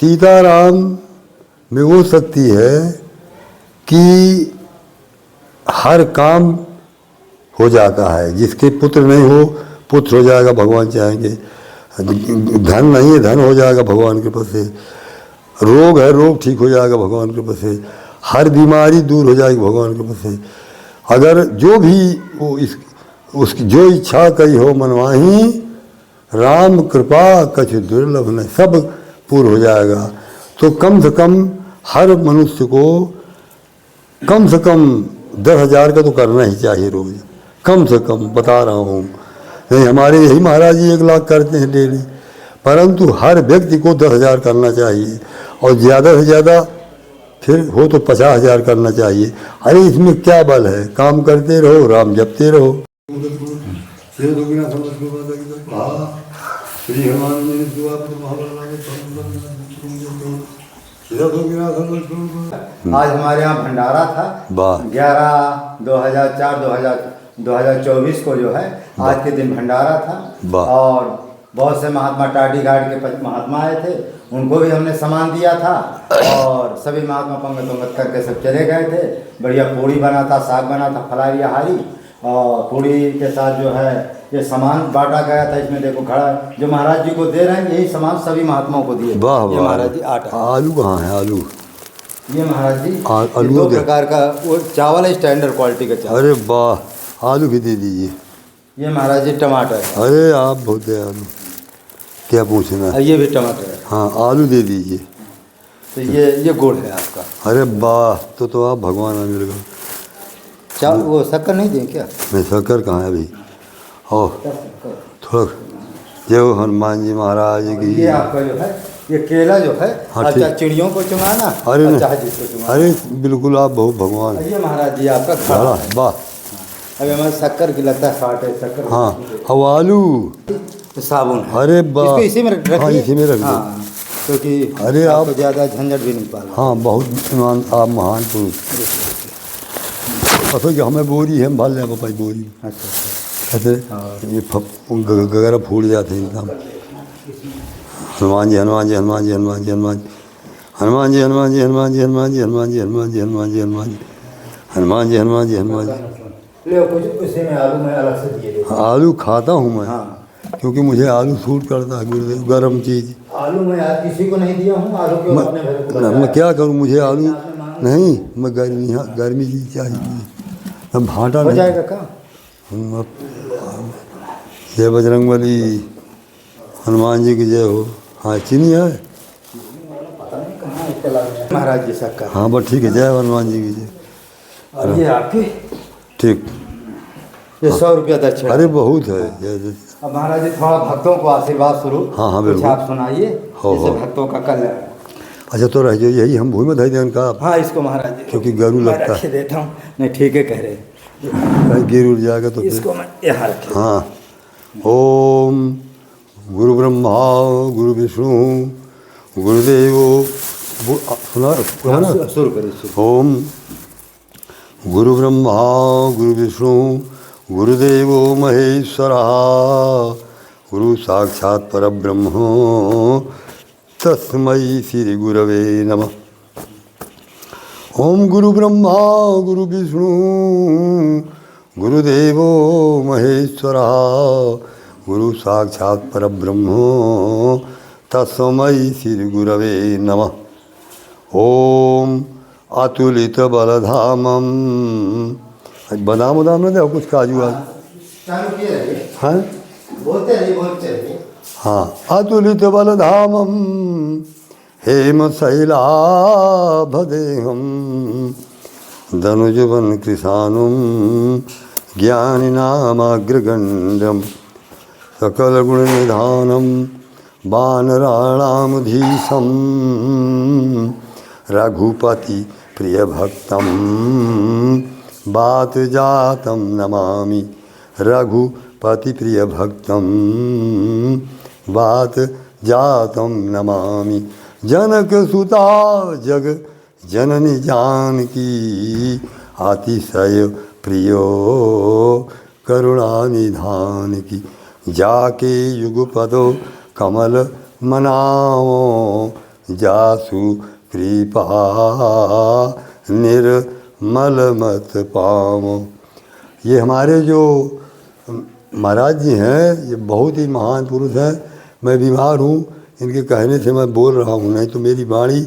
सीताराम में वो शक्ति है कि हर काम हो जाता है। जिसके पुत्र नहीं हो, पुत्र हो जाएगा, भगवान चाहेंगे। धन नहीं है, धन हो जाएगा भगवान की कृपा से। रोग है, रोग ठीक हो जाएगा भगवान की कृपा से। हर बीमारी दूर हो जाएगी भगवान की कृपा से। अगर जो भी वो उसकी जो इच्छा कही हो मनवाही, राम कृपा कछु दुर्लभ नहीं, सब पूर्ण हो जाएगा। तो कम से कम हर मनुष्य को कम से कम 10,000 का तो करना ही चाहिए रोज, कम से कम बता रहा हूँ। नहीं, हमारे यही महाराज जी 1 लाख करते हैं डेली, परंतु हर व्यक्ति को 10,000 करना चाहिए, और ज़्यादा से ज़्यादा फिर हो तो 50,000 करना चाहिए। अरे इसमें क्या बल है, काम करते रहो, राम जपते रहो। आज हमारे यहाँ भंडारा था 11/2004/2024 को जो है आज के दिन भंडारा था। और बहुत से महात्मा टाटी घाट के महात्मा आए थे, उनको भी हमने सामान दिया था। और सभी महात्मा पंगत पंगत करके सब चले गए थे। बढ़िया पूड़ी बना था, साग बना था, फलारी हारी, और पूड़ी के साथ जो है ये सामान बांटा गया था। इसमें देखो घड़ा जो महाराज जी को दे रहे हैं, यही सामान सभी महात्माओं को दिए। वाह ये महाराज जी आटा, आलू कहाँ है? आलू ये महाराज जी आलू 2 प्रकार का वो चावल है, स्टैंडर्ड क्वालिटी का चावल। अरे वाह, आलू भी दे दीजिए। ये महाराज जी टमाटर है। अरे आप बहुत दयालु, क्या पूछना है। ये भी टमाटर है। हाँ, आलू दे दीजिए। तो ये गुड़ है आपका। अरे वाह, तो आप भगवान आ मिल गए। वो शक्कर नहीं दें क्या? मैं शक्कर कहाँ है अभी? ओह, थोड़ा जय हो हनुमान जी महाराज की। ये आपका जो है ये केला जो है, हाँ, अच्छा चिड़ियों को चुंगाना, अरे अच्छा जिसको चुंगाना। अरे बिल्कुल, आप बहुत भगवान। ये महाराज जी आपका खड़ा खाना। वाह। अभी हमारे शक्कर की लगता है 60 है शक्कर। हाँ, अब आलू साबुन है। अरे वाह, इसको इसी में रखिए। हाँ, इसी में रख दो। हाँ, क्योंकि अरे आप ज़्यादा झंझट भी नहीं पाल। हाँ, बहुत ईमान, आप महान पुरुष। असो कि हमें बोरी है, हम भाल लें पापा बोरी। अच्छा ऐसे ये गगरा फूट जाते हैं एकदम। हनुमान जी हनुमान जी हनुमान जी हनुमान जी हनुमान हनुमान जी हनुमान जी हनुमान जी हनुमान जी हनुमान जी हनुमान जी हनुमान जी हनुमान जी हनुमान जी हनुमान जी हनुमान जी। ले कुछ उसी में आलू में अलग से दिए। आलू खाता हूँ मैं। हाँ, क्योंकि मुझे आलू सूट करता है गुरुदेव, गर्म चीज़। आलू में यार किसी को नहीं दिया हूँ आलू के अपने घर मैं क्या करूँ, मुझे आलू नहीं, मैं गर्मी चीज़ चाहिए। मैं भाटा हो नहीं। जाएगा का? जय बजरंगबली, हनुमान जी की जय हो। हाँ, चीनी है महाराज जी शक्कर। हाँ, बस ठीक है, जय हनुमान जी की जय। और ये आपकी ठीक, ये 100 रुपया दक्षिणा। अरे बहुत है। जय अब महाराज जी थोड़ा भक्तों को आशीर्वाद स्वरूप हाँ, कुछ बिल्कुल। आप सुनाइए, हो। जिससे भक्तों का कल्याण। अच्छा, तो रह जाइए, यही हम भूमि धैर्य देन का। हाँ, इसको महाराज जी क्योंकि गरु मैं लगता रखे देता हूँ। नहीं, ठीक है कह रहे हैं। गिर उड़ जाएगा तो फिर। इसको मैं यहाँ रखे। हाँ, ओम गुरु ब्रह्मा गुरु विष्णु गुरुदेवो सुना ना, शुरू करिए। ओम गुरु ब्रह्मा गुरु विष्णु गुरुदेवो महेश्वरा गुरु साक्षात् परब्रह्म तस्मै श्री गुरवे नमः। ओम गुरु ब्रह्मा गुरु विष्णु गुरुदेवो महेश्वरा गुरु साक्षात् परब्रह्म तस्मै श्री गुरवे नमः। ओम अतुलित बलधामम, बादाम उदाम न दे कुछ, काजू वाजू। चालू किए रहिए। हाँ बोलते रहिए, बोलते रहिए। हाँ, अतुलित बलधामम हेम शैलाभदेहम धनुजवन कृशानुम ज्ञानिनामाग्रगण्डम सकल गुण निधानम वानराणामधीशम रघुपति प्रिय भक्तम बात जातम नमामि रघुपति प्रिय भक्तम बात जातम नमामि। जनक सुता जग जननी जानकी अतिशय प्रियो करुणा निधान की। जाके युगपदो कमल मनाओ जासु कृपा निर्मल मत पावो। ये हमारे जो महाराज जी हैं, ये बहुत ही महान पुरुष हैं। मैं बीमार हूँ, इनके कहने से मैं बोल रहा हूँ, नहीं तो मेरी वाणी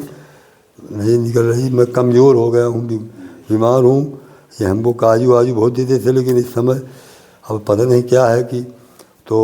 नहीं निकल रही। मैं कमज़ोर हो गया हूँ, बीमार हूँ। ये हमको काजू वाजू बहुत देते थे, लेकिन इस समय अब पता नहीं क्या है कि, तो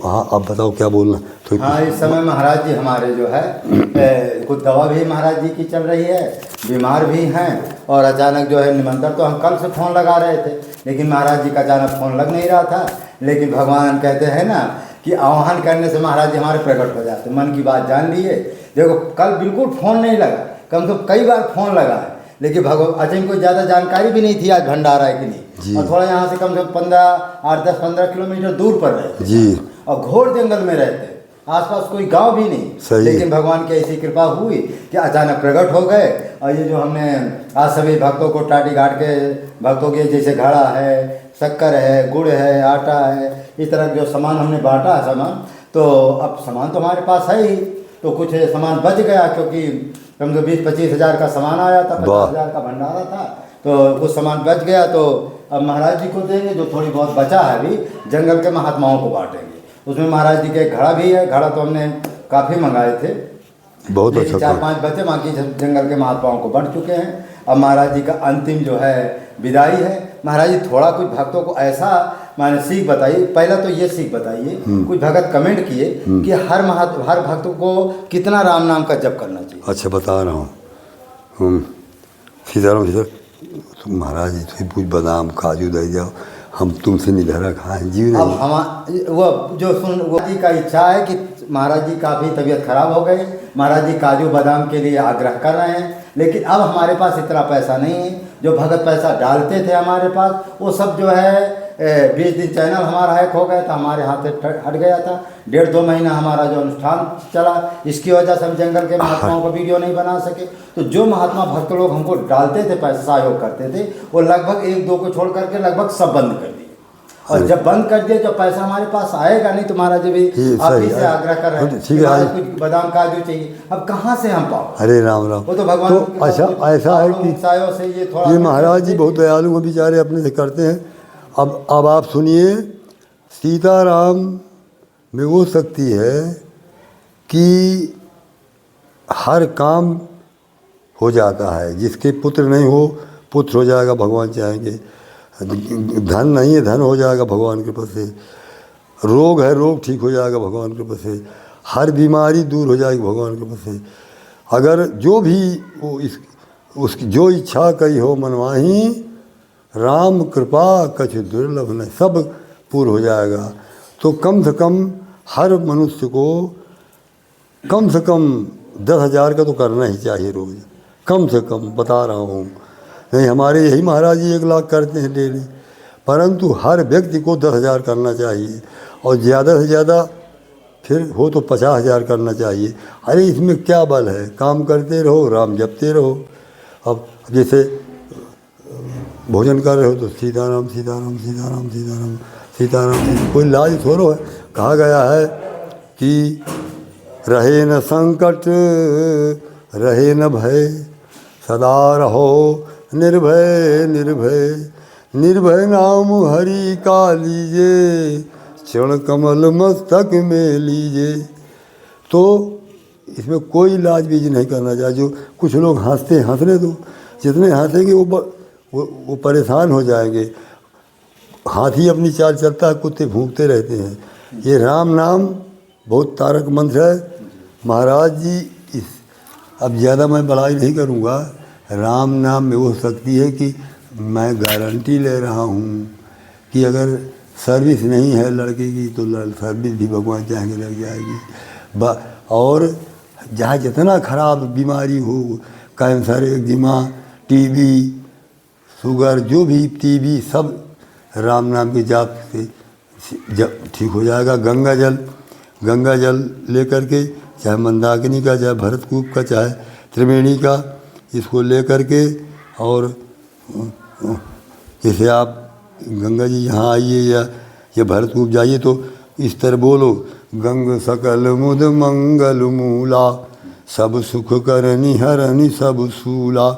हाँ अब बताओ क्या बोलना। तो हाँ, इस समय महाराज जी हमारे जो है कुछ दवा भी महाराज जी की चल रही है, बीमार भी हैं। और अचानक जो है निमंत्रण, तो हम कल से फ़ोन लगा रहे थे, लेकिन महाराज जी का अचानक फ़ोन लग नहीं रहा था। लेकिन भगवान कहते हैं ना कि आह्वान करने से महाराज जी हमारे प्रकट हो जाते, मन की बात जान लिए। देखो कल बिल्कुल फ़ोन नहीं लगा, कम से कम कई बार फ़ोन लगा है, लेकिन भगवान अजय को ज़्यादा जानकारी भी नहीं थी आज भंडारा है कि नहीं। और थोड़ा यहाँ से कम से कम 8-10-15 किलोमीटर दूर पर रहे जी, और घोर जंगल में रहते, आसपास कोई गांव भी नहीं। लेकिन भगवान की ऐसी कृपा हुई कि अचानक प्रकट हो गए। और ये जो हमने आज सभी भक्तों को टाटी घाट के भक्तों के, जैसे घड़ा है, शक्कर है, गुड़ है, आटा है, इस तरह जो सामान हमने बांटा है सामान, तो अब सामान तो हमारे पास है ही, तो कुछ सामान बच गया, क्योंकि कम से 20-25 हज़ार का सामान आया था, 50 हज़ार का भंडारा था, तो कुछ सामान बच गया। तो अब महाराज जी को देंगे, जो थोड़ी बहुत बचा है अभी जंगल के महात्माओं को बांटेंगे। उसमें महाराज जी के एक घड़ा भी है, घड़ा तो हमने काफ़ी मंगाए थे, बहुत अच्छा। 4-5 बचे, बाकी जंगल के महात्माओं को बंट चुके हैं। अब महाराज जी का अंतिम जो है विदाई है। महाराज जी थोड़ा कुछ भक्तों को ऐसा माने सीख बताइए, पहला तो ये सीख बताइए, कुछ भगत कमेंट किए कि हर भक्त को कितना राम नाम का जप करना चाहिए। अच्छा बता रहा हूँ, सीताराम तुम महाराज जी तुम कुछ बादाम काजू दे जाओ, हम तुमसे निधरा खाएं जी नहीं। अब हम वो जो वो जी का इच्छा है कि महाराज जी काफ़ी तबीयत खराब हो गई, महाराज जी काजू बादाम के लिए आग्रह कर रहे हैं, लेकिन अब हमारे पास इतना पैसा नहीं है। जो भगत पैसा डालते थे हमारे पास, वो सब जो है 20 दिन चैनल हमारा हैक हो गया था, हमारे हाथ से हट गया था। 1.5-2 महीना हमारा जो अनुष्ठान चला, इसकी वजह से हम जंगल के महात्माओं को वीडियो नहीं बना सके। तो जो महात्मा भक्त लोग हमको डालते थे, पैसा सहयोग करते थे, वो लगभग 1-2 को छोड़ करके लगभग सब बंद कर दिए। और जब बंद कर दिए तो पैसा हमारे पास आएगा नहीं। तो महाराज जी भी आप ही से आग्रह कर रहे हैं कि कुछ बादाम काजू चाहिए, अब कहाँ से हम पाओ। अरे राम राम, वो तो भगवान तो अच्छा ऐसा है कि ये महाराज जी बहुत दयालु को बेचारे अपने से करते हैं। अब आप सुनिए, सीताराम में वो शक्ति है कि हर काम हो जाता है। जिसके पुत्र नहीं हो, पुत्र हो जाएगा भगवान चाहेंगे। धन नहीं है, धन हो जाएगा भगवान की कृपा से। रोग है, रोग ठीक हो जाएगा भगवान की कृपा से। हर बीमारी दूर हो जाएगी भगवान की कृपा से। अगर जो भी वो उसकी जो इच्छा कही हो मनवाही, राम कृपा कछु दुर्लभ नहीं, सब पूर्ण हो जाएगा। तो कम से कम हर मनुष्य को कम से कम 10,000 का तो करना ही चाहिए रोज़, कम से कम बता रहा हूँ। नहीं हमारे यही महाराज जी 1 लाख करते हैं डेली, परंतु हर व्यक्ति को 10,000 करना चाहिए, और ज़्यादा से ज़्यादा फिर हो तो 50,000 करना चाहिए। अरे इसमें क्या बल है, काम करते रहो, राम जपते रहो। अब जैसे भोजन कर रहे हो तो सीताराम सीताराम सीताराम सीताराम सीताराम, कोई लाज थोड़ो है। कहा गया है कि रहे न संकट रहे न भय, सदा रहो निर्भय निर्भय, निर्भय नाम हरि का लीजे, चरण कमल मस्तक में लीजे। तो इसमें कोई लाज बीज नहीं करना चाहिए। जो कुछ लोग हंसते, हंसने दो, जितने हंसेंगे वो परेशान हो जाएंगे। हाथी अपनी चाल चलता है, कुत्ते भूखते रहते हैं। ये राम नाम बहुत तारक मंत्र है। महाराज जी अब ज़्यादा मैं बड़ाई नहीं करूँगा। राम नाम में वो शक्ति है कि मैं गारंटी ले रहा हूँ कि अगर सर्विस नहीं है लड़के की तो सर्विस भी भगवान चाहेंगे लग जाएगी। और जहाँ जितना खराब बीमारी हो, कैंसर, एक्जिमा, टीबी, शुगर, जो भी टीबी, सब राम नाम के जाप से ठीक हो जाएगा। गंगा जल लेकर के, चाहे मंदाकिनी का, चाहे भरतकूप का, चाहे त्रिवेणी का, इसको लेकर के, और जैसे आप गंगा जी यहाँ आइए या भरतकूप जाइए तो इस तरह बोलो, गंग सकल मुद मंगल मूला, सब सुख करनी हरनि सब सूला,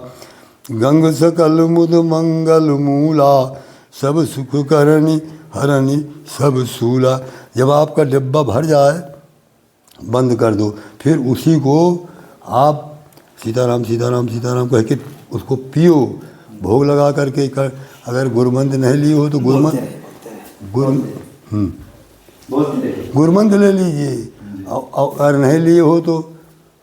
गंग सकल मुद मंगल मूला, सब सुख करनी हरनि सब सूला। जब आपका डिब्बा भर जाए बंद कर दो, फिर उसी को आप सीताराम सीताराम सीताराम कह के उसको पियो, भोग लगा करके अगर गुरमंद नहीं ली हो तो गुरमंद ले लीजिए, अगर नहीं लिए हो तो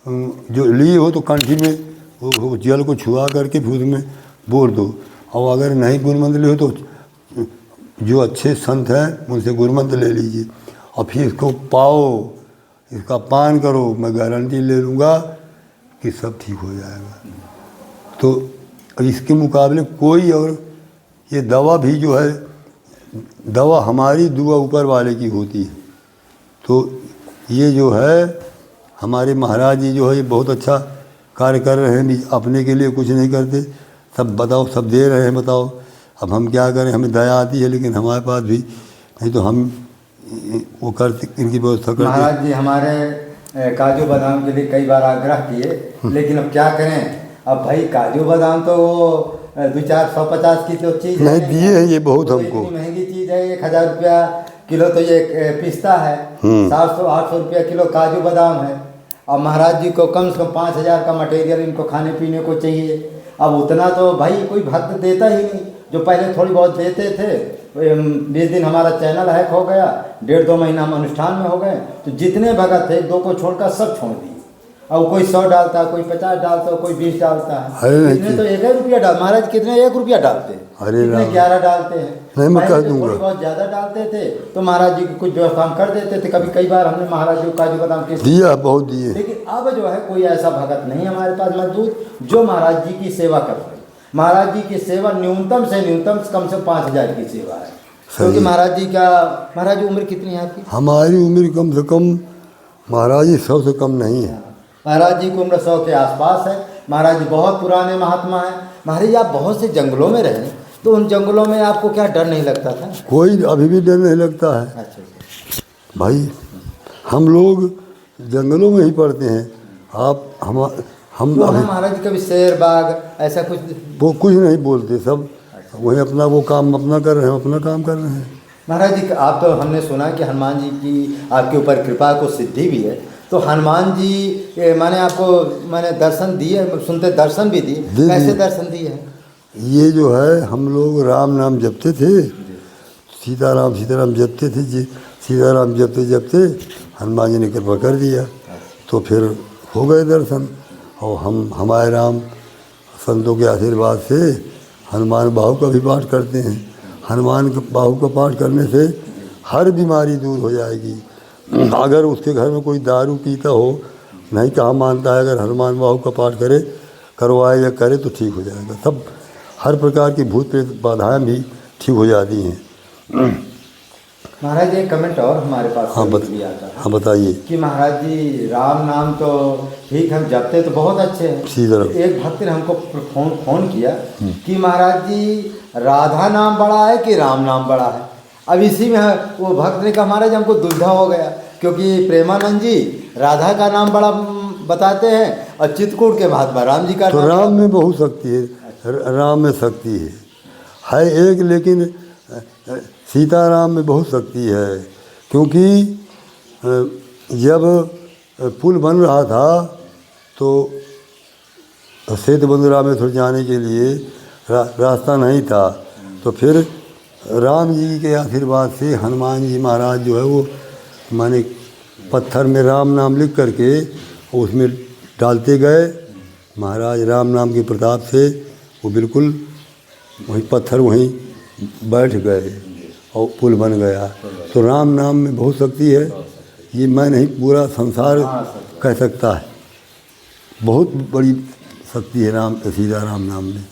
जो लिए हो तो कंठी में वो जल को छुआ करके फिर उसमें बोल दो, और अगर नहीं गुरमंद लिए हो तो जो अच्छे संत हैं उनसे गुरमंद ले लीजिए और फिर इसको पाओ, इसका पान करो। मैं गारंटी ले लूँगा कि सब ठीक हो जाएगा। तो इसके मुकाबले कोई और ये दवा भी जो है, दवा हमारी दुआ ऊपर वाले की होती है। तो ये जो है हमारे महाराज जी जो है ये बहुत अच्छा कार्य कर रहे हैं, भी अपने के लिए कुछ नहीं करते, सब बताओ सब दे रहे हैं। बताओ अब हम क्या करें, हमें दया आती है लेकिन हमारे पास भी नहीं तो हम वो करते, इनकी व्यवस्था करते। महाराज जी हमारे काजू बादाम के लिए कई बार आग्रह किए, लेकिन अब क्या करें, अब भाई काजू बादाम तो 2-450 की तो चीज़ नहीं दिए हैं ये बहुत तो हमको, इतनी महंगी चीज़ है। 1000 रुपया किलो तो ये पिस्ता है, 700-800 रुपया किलो काजू बादाम है। अब महाराज जी को कम से कम 5000 का मटेरियल इनको खाने पीने को चाहिए। अब उतना तो भाई कोई भक्त देता ही नहीं, जो पहले थोड़ी बहुत देते थे। 20 दिन हमारा चैनल हैक हो गया, 1.5-2 महीना हम अनुष्ठान में हो गए, तो जितने भगत थे 2 को छोड़कर सब छोड़ दिए। अब कोई 100 डालता है, कोई 50 डालता है, कोई 20 डालता है। कितने तो 1 रुपया डाल, महाराज कितने 1 रुपया डालते हैं, कितने 11 डालते हैं। नहीं मैं कह दूंगा, थोड़ी बहुत ज़्यादा डालते थे तो महाराज जी की कुछ व्यवस्था हम कर देते थे। कई बार हमने महाराज जी को काजू बादाम के दिया, बहुत दिए। लेकिन अब जो है कोई ऐसा भगत नहीं हमारे पास मौजूद जो महाराज जी की सेवा कर पाए। महाराज जी की सेवा न्यूनतम से न्यूनतम कम से 5000 की सेवा है। क्योंकि महाराज जी का, महाराज जी उम्र कितनी है आपकी? हमारी उम्र कम से कम महाराज जी 100 से कम नहीं है। महाराज जी की उम्र 100 के आसपास है। महाराज जी बहुत पुराने महात्मा हैं। महाराज जी आप बहुत से जंगलों में रहे, तो उन जंगलों में आपको क्या डर नहीं लगता था? कोई अभी भी डर नहीं लगता है। अच्छा भाई हम लोग जंगलों में ही पड़ते हैं। आप हम तो महाराज जी कभी शेर बाघ ऐसा कुछ? वो कुछ नहीं बोलते, सब वही अपना वो काम अपना कर रहे हैं, अपना काम कर रहे हैं। महाराज जी आप तो हमने सुना कि हनुमान जी की आपके ऊपर कृपा को सिद्धि भी है, तो हनुमान जी माने आपको मैंने दर्शन दिए, सुनते दर्शन भी दिए, कैसे दर्शन दिए हैं? ये जो है हम लोग राम नाम जपते थे, सीताराम सीताराम जपते थे जी, सीताराम जपते जपते हनुमान जी ने कृपा कर दिया, तो फिर हो गए दर्शन। और हमारे राम संतों के आशीर्वाद से हनुमान बाहु का भी पाठ करते हैं। हनुमान बाहु का पाठ करने से हर बीमारी दूर हो जाएगी। अगर उसके घर में कोई दारू पीता हो, नहीं कहा मानता है, अगर हनुमान बाहु का पाठ करवाए या करे तो ठीक हो जाएगा। सब हर प्रकार की भूत प्रेत बाधाएँ भी ठीक हो जाती हैं। महाराज एक कमेंट और हमारे पास हाँ हाँ बताइए कि महाराज जी राम नाम तो ठीक हम जपते तो बहुत अच्छे हैं। एक भक्त ने हमको फोन किया कि महाराज जी राधा नाम बड़ा है कि राम नाम बड़ा है। अब इसी में वो भक्त ने कहा महाराज हमको दुविधा हो गया, क्योंकि प्रेमानंद जी राधा का नाम बड़ा बताते हैं और चित्रकूट के महात्मा राम जी का। तो राम में बहुत शक्ति है, राम में शक्ति है एक, लेकिन सीताराम में बहुत शक्ति है। क्योंकि जब पुल बन रहा था तो सेतु बंद रामेश्वर जाने के लिए रास्ता नहीं था, तो फिर राम जी के आशीर्वाद से हनुमान जी महाराज जो है वो माने पत्थर में राम नाम लिख करके उसमें डालते गए। महाराज राम नाम के प्रताप से वो बिल्कुल वही पत्थर वहीं बैठ गए और पुल बन गया। तो राम नाम में बहुत शक्ति है, ये मैं नहीं पूरा संसार कह सकता है, बहुत बड़ी शक्ति है राम सीताराम नाम में।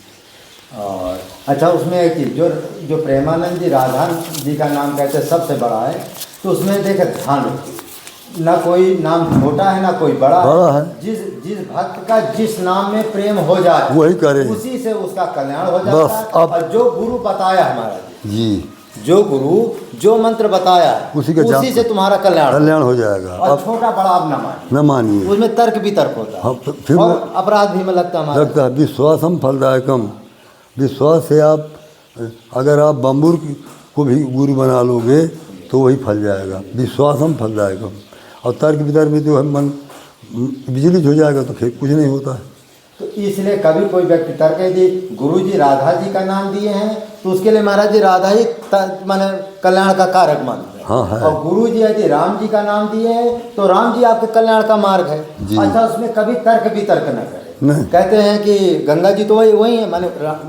और अच्छा उसमें एक चीज़ जो प्रेमानंद जी राधा जी का नाम कहते हैं सबसे बड़ा है, तो उसमें देखे ध्यान रखिए, ना कोई नाम छोटा है ना कोई बड़ा है। जिस भक्त का जिस नाम में प्रेम हो जाए वही करे, उसी से उसका कल्याण हो जाता है। और जो गुरु बताया हमारा जी जो गुरु जो मंत्र बताया उसी के उसी से तुम्हारा कल्याण हो जाएगा। और छोटा बड़ा आप न मानिए, न मानिए, उसमें तर्क वितर्क होता है। हाँ, फिर और अपराध भी में लगता है विश्वासम फलदायकम। विश्वास से आप अगर आप बम्बूर को भी गुरु बना लोगे तो वही फल जाएगा। विश्वासम फलदायकम। और तर्क वितर्क में जो है मन विचलित हो जाएगा तो फिर कुछ नहीं होता है। तो इसलिए कभी कोई व्यक्ति तर्क यदि गुरु जी राधा जी का नाम दिए हैं तो उसके लिए महाराज जी राधा ही माने कल्याण का कारक मानते हैं। हाँ है। और गुरु जी यदि राम जी का नाम दिए हैं तो राम जी आपके कल्याण का मार्ग है। अच्छा, उसमें कभी तर्क वितर्क न करें। कहते हैं कि गंगा जी तो वही है, माने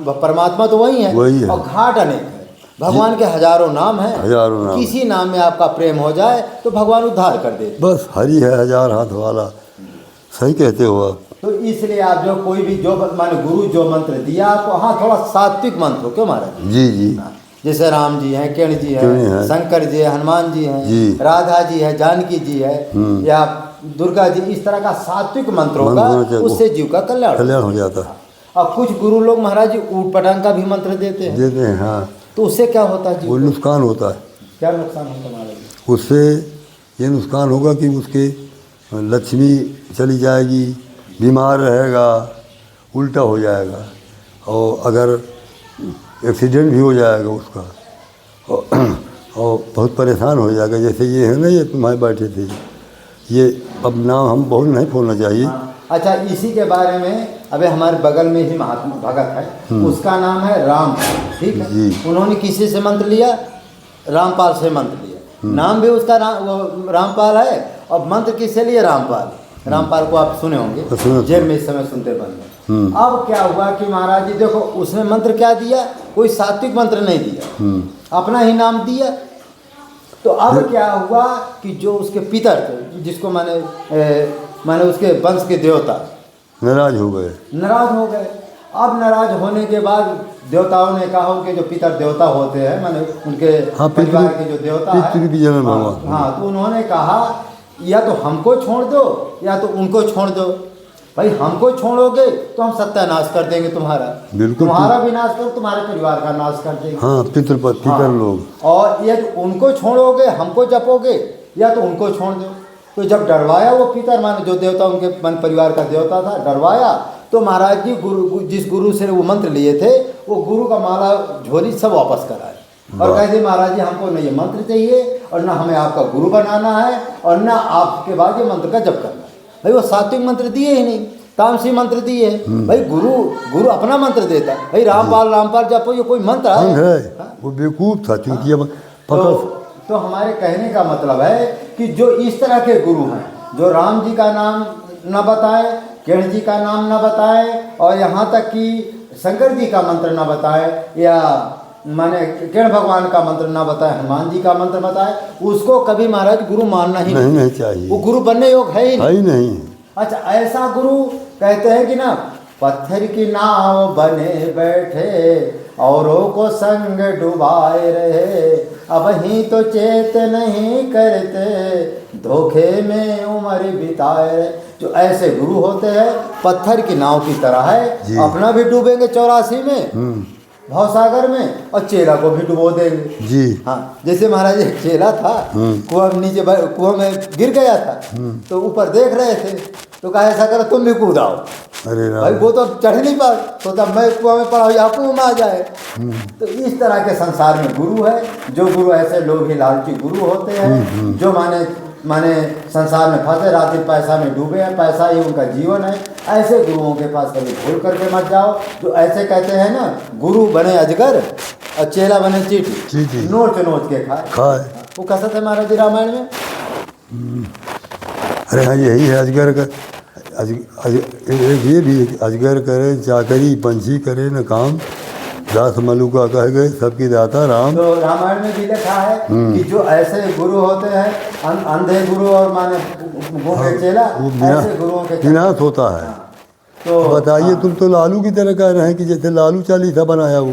परमात्मा तो वही है और घाट अनेक है। भगवान के हजारों नाम है, हजारों नाम। किसी नाम में आपका प्रेम हो जाए तो भगवान उद्धार कर देते। बस हरि है हजार हाथ वाला। सही कहते हो आप। तो इसलिए आप जो कोई भी जो माने गुरु जो मंत्र दिया आपको, हाँ थोड़ा सात्विक मंत्र हो क्यों महाराज जी जी। जैसे राम जी हैं, किरण जी हैं, शंकर जी है, हनुमान जी हैं, राधा जी है, जानकी जी है या दुर्गा जी, इस तरह का सात्विक मंत्र होगा, उससे जीव का कल्याण हो जाता है। और कुछ गुरु लोग महाराज जी ऊट पटांग का भी मंत्र देते हैं। हाँ। तो उससे क्या होता है? वो नुकसान होता है। क्या नुकसान होता है महाराज जी? उससे ये नुकसान होगा कि उसके लक्ष्मी चली जाएगी, बीमार रहेगा, उल्टा हो जाएगा और अगर एक्सीडेंट भी हो जाएगा उसका और बहुत परेशान हो जाएगा। जैसे ये है ना, ये तुम्हारे बैठे थे, ये अब नाम हम बहुत नहीं बोलना चाहिए। अच्छा, इसी के बारे में अबे हमारे बगल में ही महात्मा भगत है, उसका नाम है राम, ठीक है। उन्होंने किसी से मंत्र लिया? रामपाल से मंत्र लिया। नाम भी उसका रामपाल है और मंत्र किससे लिए? रामपाल। रामपाल को आप सुने होंगे, जेल में इस समय सुनते बंद। अब क्या हुआ कि महाराज जी देखो, उसने मंत्र क्या दिया? कोई सात्विक मंत्र नहीं दिया, अपना ही नाम दिया। तो अब क्या हुआ कि जो उसके पितर थे, जिसको माने उसके वंश के देवता नाराज हो गए। अब नाराज होने के बाद देवताओं ने कहा, उनके जो पितर देवता होते हैं माने उनके परिवार के जो देवता है, हाँ, तो उन्होंने कहा या तो हमको छोड़ दो या तो उनको छोड़ दो। भाई हमको छोड़ोगे तो हम सत्यानाश कर देंगे तुम्हारा, तुम्हारा भी नाश कर, तुम्हारे परिवार का नाश कर देंगे। हाँ, पितर लोग। और या तो उनको छोड़ोगे, हमको जपोगे, या तो उनको छोड़ दो। तो जब डरवाया वो पितर माने जो देवता उनके परिवार का देवता था, डरवाया, तो महाराज जी जिस गुरु से वो मंत्र लिए थे, वो गुरु का माला झोली सब वापस कराए और कहते महाराज जी हमको न ये मंत्र चाहिए और न हमें आपका गुरु बनाना है और न आपके बाद ये मंत्र का जप करना है। भाई वो सात्विक मंत्र दिए ही नहीं, तामसी मंत्र दिए। भाई गुरु अपना मंत्र देता। भाई रामपाल जपो, ये कोई मंत्र है? वो बेवकूफ था क्योंकि तो हमारे कहने का मतलब है कि जो इस तरह के गुरु हैं, जो राम जी का नाम न बताए, किरण जी का नाम न बताए और यहाँ तक कि शंकर जी का मंत्र न बताए या माने किरण भगवान का मंत्र ना बताए, हनुमान जी का मंत्र बताए, उसको कभी महाराज गुरु मानना ही नहीं चाहिए। वो गुरु बनने योग है ही नहीं। अच्छा, ऐसा गुरु कहते हैं कि ना, पत्थर की नाव बने बैठे औरों को संग डुबाए रहे, अब ही तो चेत नहीं करते धोखे में उम्र बिताए रहे। जो ऐसे गुरु होते हैं पत्थर की नाव की तरह है, अपना भी डूबेंगे 84 में भवसागर में और चेला को भी डुबो देंगे जी। हाँ, जैसे महाराज एक चेला था, कुआं में गिर गया था, तो ऊपर देख रहे थे, तो कहा ऐसा करो तुम भी कूद आओ। अरे भाई वो तो चढ़ नहीं पा, तो तब मैं कुआं में पड़ा या कुआं में आ जाए। तो इस तरह के संसार में गुरु है। जो गुरु ऐसे लोग ही लालची गुरु होते हैं, जो माने संसार में फंसे, रात दिन पैसा में डूबे हैं, पैसा ही उनका जीवन है। ऐसे गुरुओं के पास कभी भूल करके मत जाओ। जो ऐसे कहते हैं ना, गुरु बने अजगर और चेला बने चींटी, नोच के खाए। वो कैसा था महाराज जी रामायण में? अरे हाँ, यही है अजगर का। ये भी अजगर करे चाकरी, पंछी करे न काम, दास मलुका कह गए सबकी दाता राम। तो रामायण में भी लिखा है कि जो ऐसे गुरु होते हैं, अंधे गुरु और माने गूंगे चेला, ऐसे गुरुओं के विनाश होता है। तो बताइए, तुम तो लालू की तरह कह रहे हैं कि जैसे लालू चालीसा बनाया वो।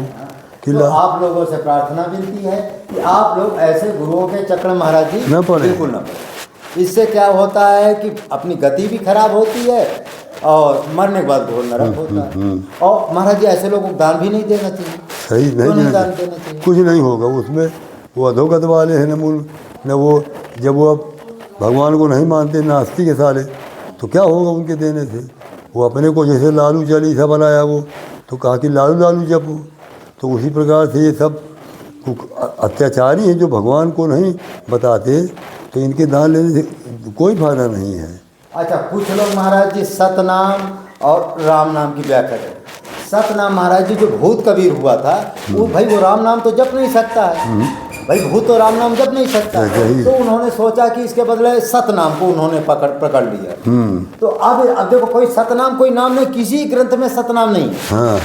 तो आप लोगों से प्रार्थना विनती है कि आप लोग ऐसे गुरुओं के चक्कर महाराज जी न पड़े, बिल्कुल न पड़े। इससे क्या होता है कि अपनी गति भी खराब होती है और मरने के बाद घोर नरक होता है। और महाराज जी ऐसे लोगों को दान भी नहीं देना चाहिए। सही नहीं, दान देना चाहिए, कुछ नहीं होगा उसमें। वो अधोगत वाले हैं न वो जब वो अब भगवान को नहीं मानते, नास्तिक है साले, तो क्या होगा उनके देने से। वो अपने को जैसे लालू चालीसा बनाया वो, तो कहा कि लालू लालू जपो। तो उसी प्रकार से ये सब अत्याचारी हैं जो भगवान को नहीं बताते, तो इनके दान लेने से कोई फायदा नहीं है। अच्छा, कुछ लोग महाराज जी सतनाम और राम नाम की व्याख्या करें। सतनाम महाराज जी जो भूत कबीर हुआ था, वो भाई वो राम नाम तो जप नहीं सकता है, भाई भूत तो राम नाम जप नहीं सकता है, तो उन्होंने सोचा कि इसके बदले सतनाम को उन्होंने पकड़ लिया। तो अब देखो, कोई सतनाम कोई नाम नहीं, किसी ग्रंथ में सतनाम नहीं है, हाँ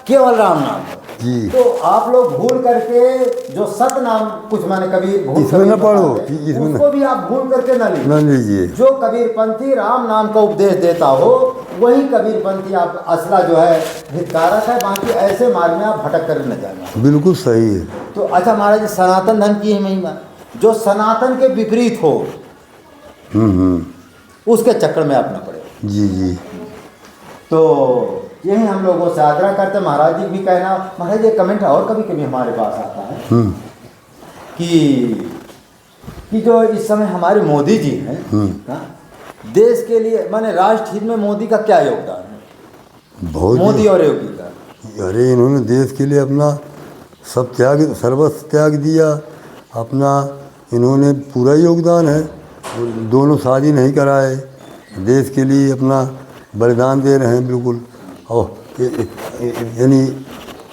केवल राम नाम जी। तो आप लोग भूल करके जो सतनाम कुछ माने कबीर भूल इसमें न पढ़ो, इसमें उसको भी आप भूल करके न लीजिए। जो कबीरपंथी राम नाम का उपदेश देता हो वही कबीरपंथी आप असला जो है हितकारक है, बाकी ऐसे मार्ग में आप भटक कर न जाना। बिल्कुल सही है। तो अच्छा महाराज जी, सनातन धर्म की है महिमा, जो सनातन के विपरीत हो उसके चक्कर में आप न पड़े। जी जी। तो यही हम लोगों से आग्रह करते हैं। महाराज जी भी कहना, महाराज ये कमेंट और कभी कभी हमारे पास आता है कि जो इस समय हमारे मोदी जी हैं, देश के लिए माने राष्ट्र हित में मोदी का क्या योगदान है? बहुत मोदी और योगी का। अरे इन्होंने देश के लिए अपना सब सर्वस्व त्याग दिया अपना, इन्होंने पूरा योगदान है। दोनों शादी नहीं कराए, देश के लिए अपना बलिदान दे रहे हैं बिल्कुल। और यानी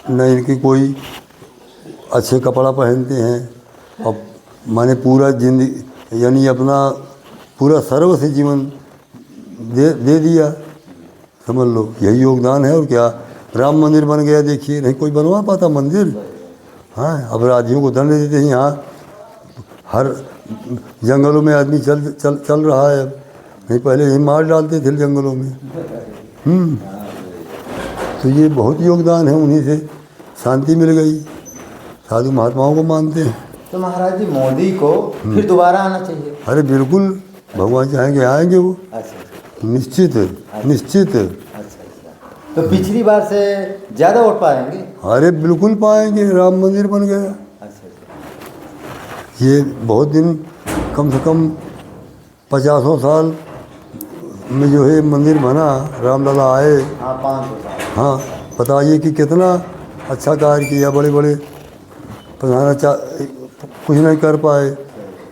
न इनकी कोई अच्छे कपड़ा पहनते हैं, और माने पूरा जिंदगी यानी अपना पूरा सर्व से जीवन दे दिया, समझ लो यही योगदान है। और क्या, राम मंदिर बन गया, देखिए नहीं कोई बनवा पाता मंदिर। हाँ, अपराधियों को दंड देते हैं यहाँ, हर जंगलों में आदमी चल रहा है अब, नहीं पहले यही मार डालते थे जंगलों में। तो ये बहुत योगदान है, उन्हीं से शांति मिल गई। साधु महात्माओं को मानते हैं। तो महाराज जी मोदी को फिर दोबारा आना चाहिए? अरे बिल्कुल, भगवान चाहेंगे आएंगे वो। अच्छा, निश्चित निश्चित। तो पिछली बार से ज़्यादा वोट पाएंगे? अरे बिल्कुल पाएंगे, राम मंदिर बन गया। ये बहुत दिन, कम से कम 50 साल में जो है मंदिर बना, रामलला आए। हाँ, 500 साल। हाँ, बताइए कि कितना अच्छा कार्य किया। बड़े बड़े प्रधान कुछ नहीं कर पाए,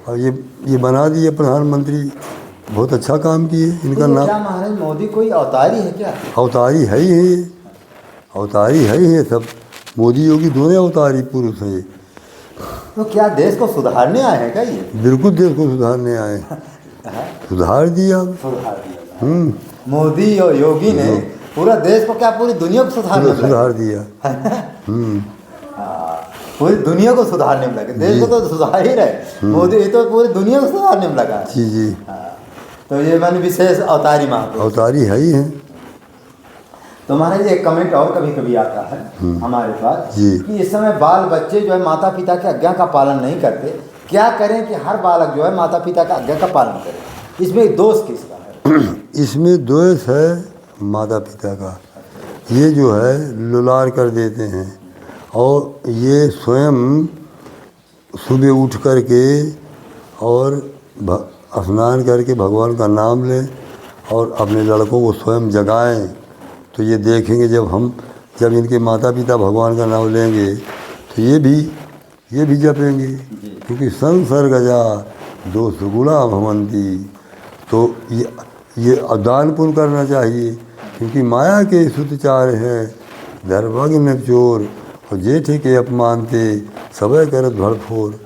और ये बना दिए प्रधानमंत्री, बहुत अच्छा काम किए। इनका नाम क्या महाराज मोदी कोई अवतारी है क्या? अवतारी है ही है, ये अवतारी है ही है सब। मोदी योगी दोनों अवतारी पुरुष हैं ये। तो क्या देश को सुधारने आए हैं क्या ये? बिल्कुल देश को सुधारने आए, सुधार दिया। मोदी और योगी ने पूरा देश को क्या, पूरी दुनिया को सुधार दिया। पूरी दुनिया को सुधारने में लगे। देश को तो सुधार ही रहे, मोदी ये तो पूरी दुनिया को सुधारने में लगा। जी जी। तो ये मैंने विशेष अवतारी महापुरुष, अवतारी है ही है। तो महाराज एक कमेंट और कभी कभी आता है हमारे पास जी। कि इस समय बाल बच्चे जो है माता पिता की आज्ञा का पालन नहीं करते, क्या करें कि हर बालक जो है माता पिता का आज्ञा का पालन करे? इसमें दोष किसका है? इसमें दोष है माता पिता का। ये जो है लुलार कर देते हैं, और ये स्वयं सुबह उठ कर के और स्नान करके भगवान का नाम लें और अपने लड़कों को स्वयं जगाएं। तो ये देखेंगे जब इनके माता पिता भगवान का नाम लेंगे तो ये भी जपेंगे, क्योंकि संसर्गजा दोष गुणा भवंती। तो ये दान पुण्य करना चाहिए, क्योंकि माया के सुतचार हैं धर्मग्न चोर, और जेठे के अपमानते सबे करत भड़फोर।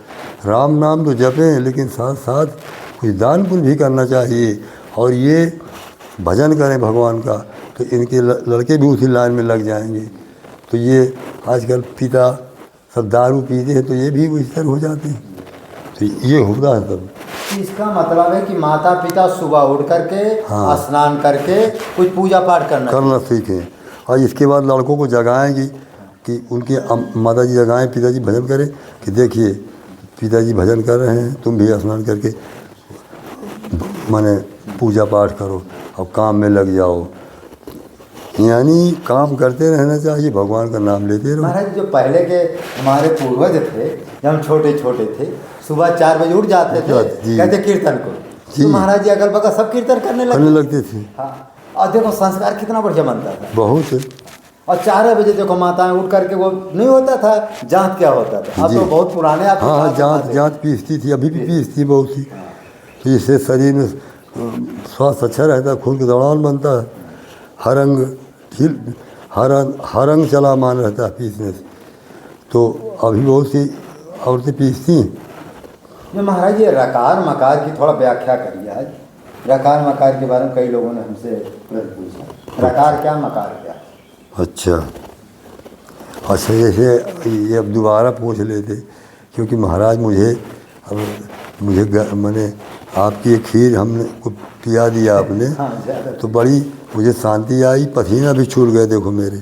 राम नाम तो जपें, लेकिन साथ साथ कुछ दान पुण्य भी करना चाहिए, और ये भजन करें भगवान का, तो इनके लड़के भी उसी लाइन में लग जाएंगे। तो ये आजकल पिता सब दारू पीते हैं, तो ये भी उसी तरह हो जाते हैं। तो ये होता है सब। इसका मतलब है कि माता पिता सुबह उठ करके स्नान करके कुछ पूजा पाठ करना सीखें, और इसके बाद लड़कों को जगाएंगी कि उनके माता जी जगाएँ, पिताजी भजन करें कि देखिए पिताजी भजन कर रहे हैं, तुम भी स्नान करके माने पूजा पाठ करो और काम में लग जाओ। यानी काम करते रहना चाहिए, भगवान का नाम लेते रहो। महाराज जो पहले के हमारे पूर्वज थे, जब हम छोटे छोटे थे, सुबह 4 बजे उठ जाते थे, जी। कहते कीर्तन करो, तो महाराज जी अगल बगल सब कीर्तन करने लगते थे। हाँ, और देखो संस्कार कितना बढ़िया बनता था, बहुत। और 4 बजे देखो माताएं उठ करके, वो नहीं होता था जांच क्या होता था, अब तो बहुत पुराने आप। हाँ, जांच पीसती थी, अभी भी पीसती बहुत सी, तो इससे शरीर में स्वास्थ्य अच्छा रहता है, खून का दौड़ान बनता है, हर अंग चला मान रहता है पीसने से। तो अभी बहुत सी औरतें पीसती हैं। जो महाराज ये रकार मकार की थोड़ा व्याख्या करिए आज। रकार मकार के बारे में कई लोगों ने हमसे पूछा, रकार क्या मकार क्या। अच्छा, जैसे ये अब दोबारा पूछ लेते, क्योंकि महाराज मैंने आपकी एक खीर हमने को पिया दिया आपने, तो बड़ी मुझे शांति आई, पसीना भी छूट गए देखो मेरे,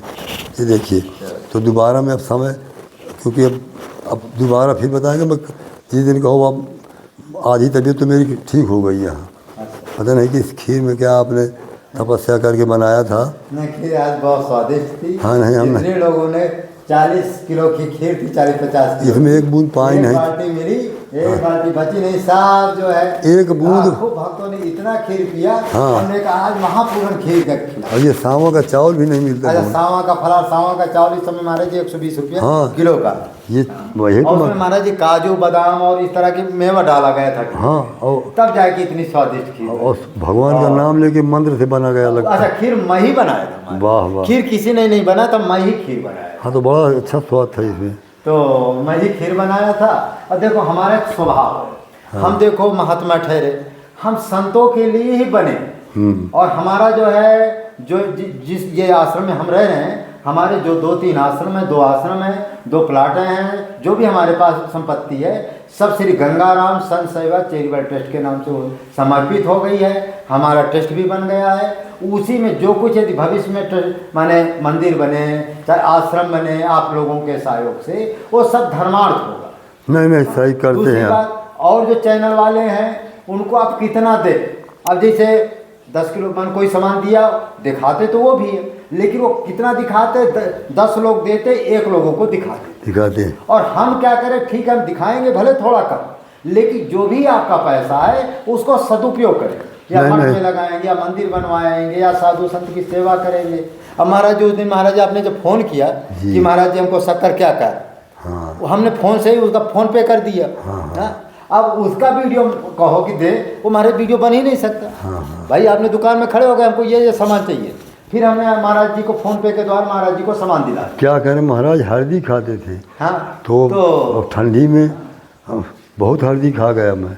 ये देखिए। तो दोबारा मैं अब समय, क्योंकि अब दोबारा फिर बताएंगे, मैं जिस दिन कहो अब आधी तबीयत तो मेरी ठीक हो गई यहाँ। पता नहीं कि इस खीर में क्या आपने तपस्या करके बनाया था। नहीं, खीर आज बहुत स्वादिष्ट थी। हाँ, नहीं हमने, जितने लोगों ने 40 किलो की खीर थी, 40-50 किलो, इसमें एक बूंद पानी नहीं, बाल्टी मिली, एक बाल्टी बची नहीं, सब जो है एक बूंद। भक्तों ने इतना खीर पिया, हाँ। हमने कहा आज महापूर्ण खीर का खिला। और ये सांवा का चावल भी नहीं मिलता। अच्छा, सांवा का फलार, सांवा का चावल इस समय महाराज जी 120 रुपया किलो का। ये वही और उसमें महाराज जी काजू बादाम और इस तरह की मेवा डाला गया था। हाँ, और तब जाके इतनी स्वादिष्ट खीर, और भगवान का नाम लेके मंत्र से बना गया लगता। अच्छा, खीर मैं ही बनाया था। वाह वाह, खीर किसी ने नहीं बनाया था, मैं ही खीर बनाया। हाँ, तो बड़ा अच्छा स्वाद था इसमें। तो मैं ही खीर बनाया था। और देखो हमारा एक स्वभाव है, हम देखो महात्मा ठहरे, हम संतों के लिए ही बने। और हमारा जो है, जो जिस ये आश्रम में हम रह रहे हैं, हमारे जो 2-3 आश्रम है, 2 आश्रम है, 2 प्लाटें हैं, जो भी हमारे पास संपत्ति है, सब श्री गंगाराम संत सेवा चैरिटेबल ट्रस्ट के नाम से समर्पित हो गई है। हमारा ट्रस्ट भी बन गया है, उसी में जो कुछ यदि भविष्य में माने मंदिर बने, चाहे आश्रम बने, आप लोगों के सहयोग से, वो सब धर्मार्थ होगा। नहीं सही करते हैं। और जो चैनल वाले हैं उनको आप कितना दे, अब जैसे 10 किलो मन कोई सामान दिया, दिखाते तो वो भी है, लेकिन वो कितना दिखाते, 10 लोग देते, 1 लोगों को दिखाते। और हम क्या करें, ठीक है हम दिखाएंगे भले थोड़ा कम, लेकिन जो भी आपका पैसा है उसको सदुपयोग करें, या मठ में लगाएंगे, या मंदिर बनवाएंगे, या साधु संत की सेवा करेंगे। अब महाराज जी उस दिन महाराज आपने जब फ़ोन किया कि महाराज जी हमको शक्कर क्या कर, हाँ। हमने फ़ोन से ही उसका फ़ोन पे कर दिया। हाँ। अब उसका वीडियो कहो कि दे, वो हमारे वीडियो बन ही नहीं सकता। हाँ। भाई आपने दुकान में खड़े हो गए, हमको ये सामान चाहिए, फिर हमने महाराज जी को फ़ोन पे के द्वारा महाराज जी को सामान दिला। क्या करें, महाराज हल्दी खाते थे। हाँ, तो ठंडी में बहुत हल्दी खा गया मैं।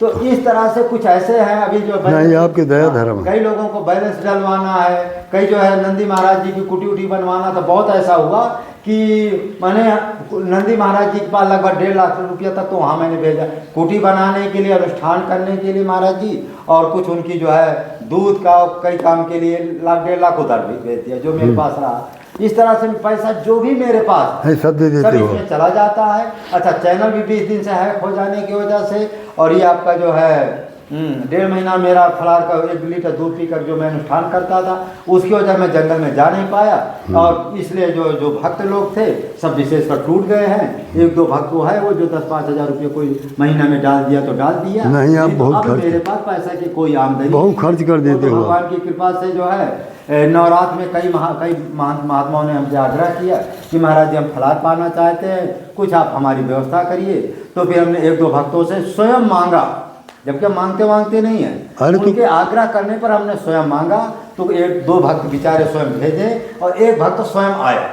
तो इस तरह से कुछ ऐसे हैं अभी जो नहीं, आपके दया धर्म। कई लोगों को बैलेंस डलवाना है, कई जो है नंदी महाराज जी की कुटी उटी बनवाना था। बहुत ऐसा हुआ कि मैंने नंदी महाराज जी के पास लगभग 1.5 लाख रुपया तक तो वहाँ मैंने भेजा, कुटी बनाने के लिए, अनुष्ठान करने के लिए महाराज जी, और कुछ उनकी जो है दूध का कई काम के लिए 1.5 लाख उधर भी भेज दिया, जो मेरे पास रहा। इस तरह से पैसा जो भी मेरे पास है सब दे देते हो, इसमें चला जाता है। अच्छा, चैनल भी 20 दिन से हैक हो जाने की वजह से, और ये आपका जो है 1.5 महीना मेरा फलार का 1 लीटर दूध पीकर जो मैं अनुष्ठान करता था, उसकी वजह मैं जंगल में जा नहीं पाया, और इसलिए जो भक्त लोग थे सब विशेषकर टूट गए हैं। 1-2 भक्त वो है, वो जो 10-5 हज़ार रुपये कोई महीना में डाल दिया तो डाल दिया, नहीं आप बहुत खर्च, मेरे पास पैसा की कोई आमदनी, बहुत खर्च कर देते हो। भगवान की कृपा से जो है नवरात्र में कई महात्माओं ने हमसे आग्रह किया कि महाराज जी हम फलार पाना चाहते हैं, कुछ आप हमारी व्यवस्था करिए। तो फिर हमने 1-2 भक्तों से स्वयं मांगा, जबकि हम मांगते नहीं हैं, उनके आग्रह करने पर हमने स्वयं मांगा। तो 1-2 भक्त बेचारे स्वयं भेजे, और 1 भक्त स्वयं आया।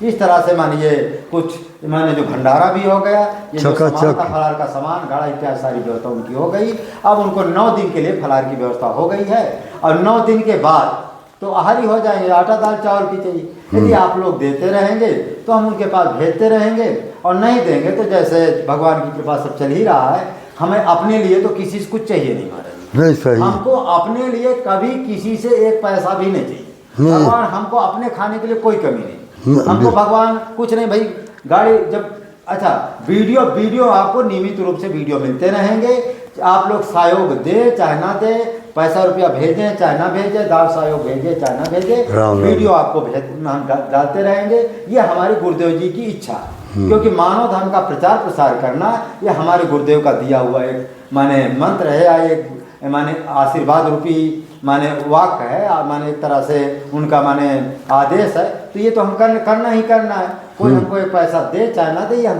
इस तरह से मानिए कुछ माने जो भंडारा भी हो गया, ये जो सामान का फलार का सामान गाड़ा इत्यादि सारी व्यवस्था उनकी हो गई। अब उनको 9 दिन के लिए फलार की व्यवस्था हो गई है, और 9 दिन के बाद तो आहारी हो जाएंगे, आटा दाल चावल की चाहिए। यदि आप लोग देते रहेंगे तो हम उनके पास भेजते रहेंगे, और नहीं देंगे तो जैसे भगवान की कृपा सब चल ही रहा है, हमें अपने लिए तो किसी से कुछ चाहिए नहीं महाराज। नहीं सही, हमको अपने लिए कभी किसी से 1 पैसा भी नहीं चाहिए। भगवान हमको अपने खाने के लिए कोई कमी नहीं, हमको भगवान कुछ नहीं। भाई गाड़ी जब, अच्छा वीडियो आपको नियमित रूप से वीडियो मिलते रहेंगे, आप लोग सहयोग दे चाहे ना दे, पैसा रुपया भेजें चाहे ना भेजें, दान सहयोग भेजें चाहे ना भेजें, राम। वीडियो आपको हम डालते रहेंगे। ये हमारी गुरुदेव जी की इच्छा है, क्योंकि मानव धर्म का प्रचार प्रसार करना ये हमारे गुरुदेव का दिया हुआ एक माने मंत्र है, या एक माने आशीर्वाद रूपी माने वाक्य है, माने एक तरह से उनका माने आदेश है। तो ये तो हम करना ही करना है। कोई हमको एक पैसा दे चाहे ना दे, ये हम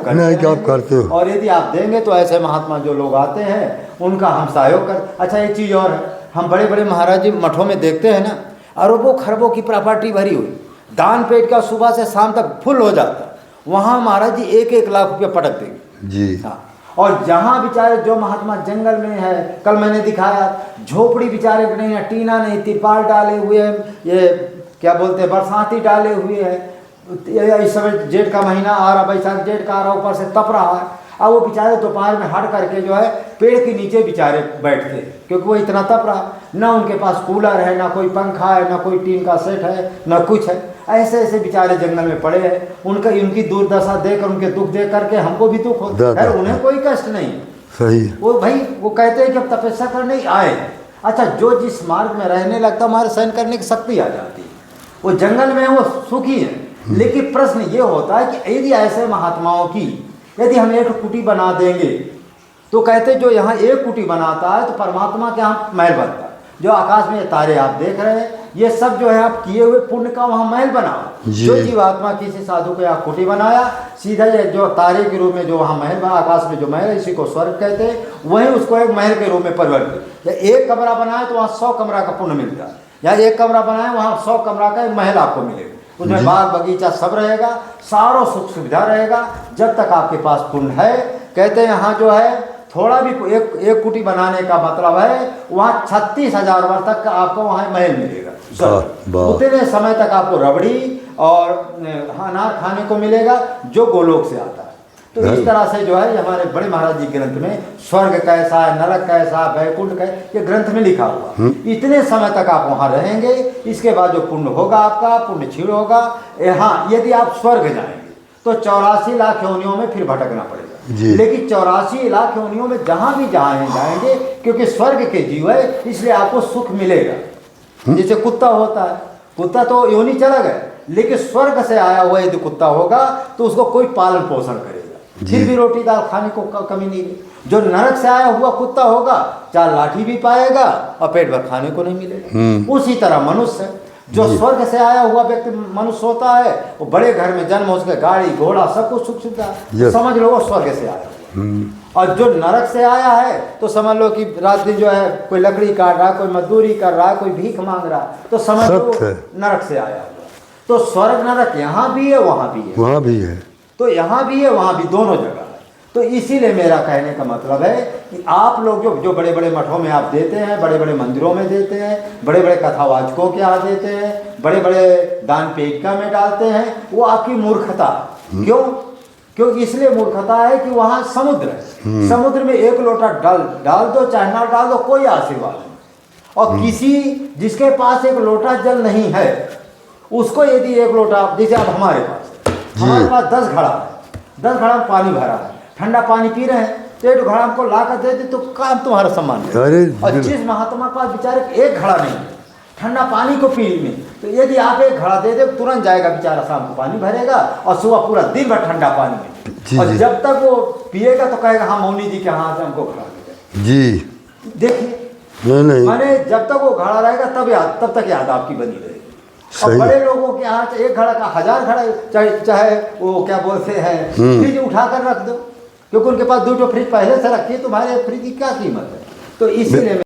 करते हो। और यदि आप देंगे तो ऐसे महात्मा जो लोग आते हैं उनका हम सहयोग कर। अच्छा एक चीज़ और है, हम बड़े बड़े महाराज जी मठों में देखते हैं ना, अरबों खरबों की प्रॉपर्टी भरी हुई, दान पेट का सुबह से शाम तक फुल हो जाता, वहाँ महाराज जी 1-1 लाख रुपया पटक देंगे जी। हाँ। और जहाँ बेचारे जो महात्मा जंगल में है, कल मैंने दिखाया झोपड़ी बेचारे नहीं है, टीना नहीं, तिरपाल डाले हुए हैं, ये क्या बोलते हैं बरसाती डाले हुए हैं, इस समय जेठ का महीना आ रहा, बैसाख जेठ का आ रहा, ऊपर से तप रहा है। अब वो बेचारे दोपहर में हट करके जो है पेड़ के नीचे बेचारे बैठते, क्योंकि वो इतना तप रहा, ना उनके पास कूलर है, ना कोई पंखा है, ना कोई टीन का सेट है, ना कुछ है। ऐसे ऐसे बेचारे जंगल में पड़े हैं। उनकी दुर्दशा देकर, उनके दुख देख करके हमको भी दुख होता है। उन्हें कोई कष्ट नहीं, सही वो भाई वो कहते हैं कि अब तपस्या करने आए। अच्छा, जो जिस मार्ग में रहने लगता हमारे सहन करने की शक्ति आ जाती है। वो जंगल में वो सुखी है, लेकिन प्रश्न ये होता है कि यदि ऐसे महात्माओं की यदि हम एक कुटी बना देंगे, तो कहते जो यहाँ एक कुटी बनाता है तो परमात्मा के यहाँ महल बनता है। जो आकाश में तारे आप देख रहे हैं, ये सब जो है आप किए हुए पुण्य का वहाँ महल बनाओ। जो जीवात्मा किसी साधु को यहाँ कुटी बनाया, सीधा ये जो तारे के रूप में जो वहाँ महल बना, आकाश में जो महल है, इसी को स्वर्ग कहते हैं, वहीं उसको एक महल के रूप में परिवर्तित। या एक कमरा बनाए तो वहाँ 100 कमरा का पुण्य मिलता है, या एक कमरा बनाए वहाँ 100 कमरा का एक महल आपको मिलेगा। उसमें बाग बगीचा सब रहेगा, सारों सुख सुविधा रहेगा, जब तक आपके पास पुण्य है। कहते हैं यहाँ जो है थोड़ा भी एक कुटी बनाने का मतलब है वहाँ 36,000 वर्ष तक का आपको वहाँ महल मिलेगा। उतने समय तक आपको रबड़ी और अनार खाने को मिलेगा जो गोलोक से आता है। तो इस तरह से जो है हमारे बड़े महाराज जी ग्रंथ में स्वर्ग कैसा है, नरक कैसा, वैकुंठ कैसा, ये ग्रंथ में लिखा हुआ। इतने समय तक आप वहाँ रहेंगे, इसके बाद जो पुण्य होगा आपका पुण्य क्षीण होगा। हाँ, यदि आप स्वर्ग जाएंगे तो 84 लाख योनियों में फिर भटकना पड़ेगा, लेकिन 84 लाख योनियों में जहाँ भी जाएंगे, क्योंकि स्वर्ग के जीव है इसलिए आपको सुख मिलेगा। जैसे कुत्ता होता है, कुत्ता तो योनि चला गया, लेकिन स्वर्ग से आया हुआ यदि कुत्ता होगा तो उसको कोई पालन पोषण करेगा, फिर भी रोटी दाल खाने को कमी नहीं है। जो नरक से आया हुआ कुत्ता होगा 4 लाठी भी पाएगा और पेट भर खाने को नहीं मिलेगा। उसी तरह मनुष्य जो स्वर्ग से आया हुआ व्यक्ति मनुष्य होता है, वो बड़े घर में जन्म हो, उसके गाड़ी घोड़ा सब कुछ सुख सुविधा, समझ लो वो स्वर्ग से आया। और जो नरक से आया है तो समझ लो कि रात दिन जो है कोई लकड़ी काट रहा है, कोई मजदूरी कर रहा है, कोई भीख मांग रहा है, तो समझ लो नरक से आया हुआ। तो स्वर्ग नरक यहाँ भी है वहाँ भी है, वहाँ भी है, तो यहाँ भी है वहाँ भी, दोनों जगह है। तो इसीलिए मेरा कहने का मतलब है कि आप लोग जो बड़े बड़े मठों में आप देते हैं, बड़े बड़े मंदिरों में देते हैं, बड़े बड़े कथावाचकों के यहाँ देते हैं, बड़े बड़े दान पेटिका में डालते हैं, वो आपकी मूर्खता। क्यों? क्योंकि इसलिए मूर्खता है कि वहाँ समुद्र है, समुद्र में 1 लोटा डाल दो चाहे ना डाल दो, कोई आशीर्वाद नहीं। और किसी जिसके पास 1 लोटा जल नहीं है, उसको यदि 1 लोटा, जैसे अब हमारे पास 10 घड़ा है, 10 घड़ा में पानी भरा है, ठंडा पानी पी रहे हैं, तो 1 घड़ा हमको ला कर दे दे तो काम तुम्हारा सम्मान है। और जिस महात्मा के पास बेचारे 1 घड़ा नहीं है ठंडा पानी को पी में, तो यदि आप 1 घड़ा दे दे तुरंत जाएगा बेचारा, शाम को पानी भरेगा और सुबह पूरा दिन भर ठंडा पानी में। और जब तक वो पिएगा तो कहेगा हाँ मौनी जी के हाथ से हमको घड़ा दे जी। देखिए नहीं, माने जब तक वो घड़ा रहेगा तब तक याद आपकी बनी रहेगी। और बड़े लोगों के यहाँ 1 घड़ा का 1000 घड़ा, चाहे वो क्या बोलते हैं फ्रिज उठा कर रख दो, क्योंकि उनके पास 2 फ्रिज पहले से रखी है, तुम्हारे फ्रिज की क्या कीमत है। तो इसीलिए